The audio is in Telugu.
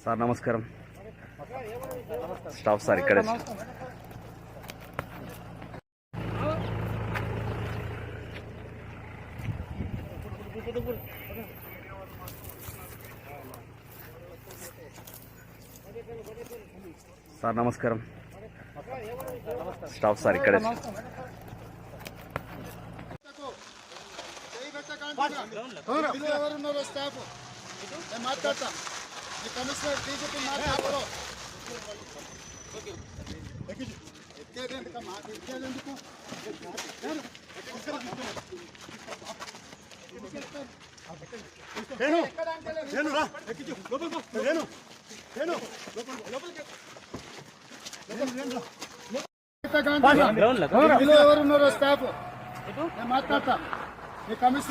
సార్ నమస్కారం. స్టాఫ్ సార్ ఇక్కడ సార్ నమస్కారం. స్టాఫ్ సార్ ఇక్కడ ఎవరున్నారో స్టాఫ్ నేను మాట్లాడతా. ఈ కమిషనర్ డీజీపీ మాట్లాడతారు. ఎవరున్నారో స్టాఫ్ నేను మాట్లాడతా. ఈ కమిషనర్